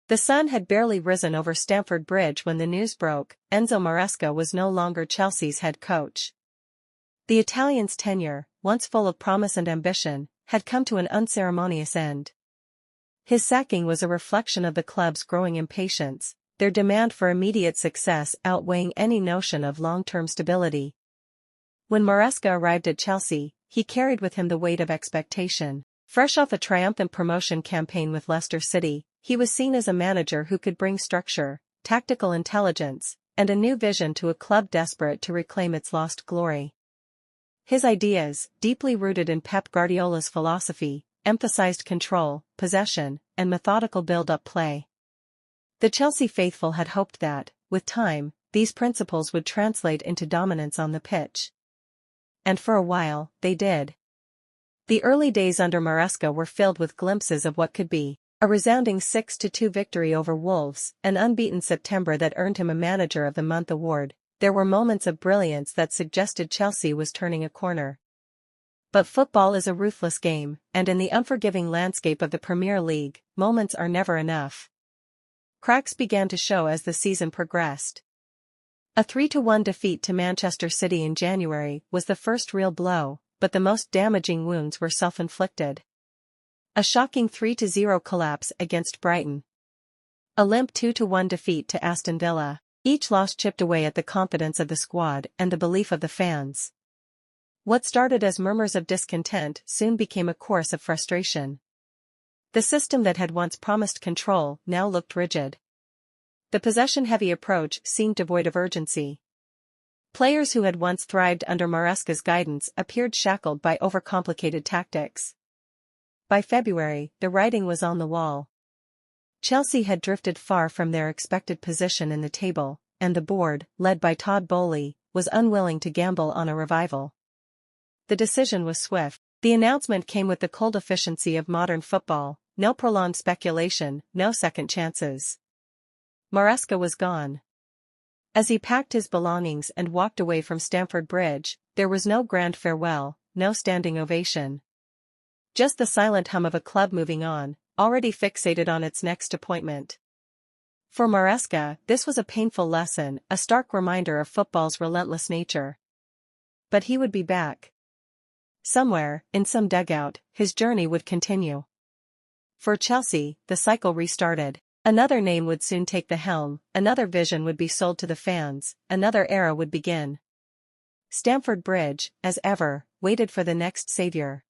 The sun had barely risen over Stamford Bridge when the news broke: Enzo Maresca was no longer Chelsea's head coach. The Italian's tenure, once full of promise and ambition, had come to an unceremonious end. His sacking was a reflection of the club's growing impatience, their demand for immediate success outweighing any notion of long-term stability. When Maresca arrived at Chelsea, he carried with him the weight of expectation. Fresh off a triumphant promotion campaign with Leicester City, he was seen as a manager who could bring structure, tactical intelligence, and a new vision to a club desperate to reclaim its lost glory. His ideas, deeply rooted in Pep Guardiola's philosophy, emphasized control, possession, and methodical build-up play. The Chelsea faithful had hoped that, with time, these principles would translate into dominance on the pitch. And for a while, they did. The early days under Maresca were filled with glimpses of what could be: a resounding 6-2 victory over Wolves, an unbeaten September that earned him a Manager of the Month award. There were moments of brilliance that suggested Chelsea was turning a corner. But football is a ruthless game, and in the unforgiving landscape of the Premier League, moments are never enough. Cracks began to show as the season progressed. A 3-1 defeat to Manchester City in January was the first real blow, but the most damaging wounds were self-inflicted. A shocking 3-0 collapse against Brighton. A limp 2-1 defeat to Aston Villa. Each loss chipped away at the confidence of the squad and the belief of the fans. What started as murmurs of discontent soon became a chorus of frustration. The system that had once promised control now looked rigid. The possession-heavy approach seemed devoid of urgency. Players who had once thrived under Maresca's guidance appeared shackled by overcomplicated tactics. By February, the writing was on the wall. Chelsea had drifted far from their expected position in the table, and the board, led by Todd Boehly, was unwilling to gamble on a revival. The decision was swift. The announcement came with the cold efficiency of modern football: no prolonged speculation, no second chances. Maresca was gone. As he packed his belongings and walked away from Stamford Bridge, there was no grand farewell, no standing ovation. Just the silent hum of a club moving on, already fixated on its next appointment. For Maresca, this was a painful lesson, a stark reminder of football's relentless nature. But he would be back. Somewhere, in some dugout, his journey would continue. For Chelsea, the cycle restarted. Another name would soon take the helm, another vision would be sold to the fans, another era would begin. Stamford Bridge, as ever, waited for the next savior.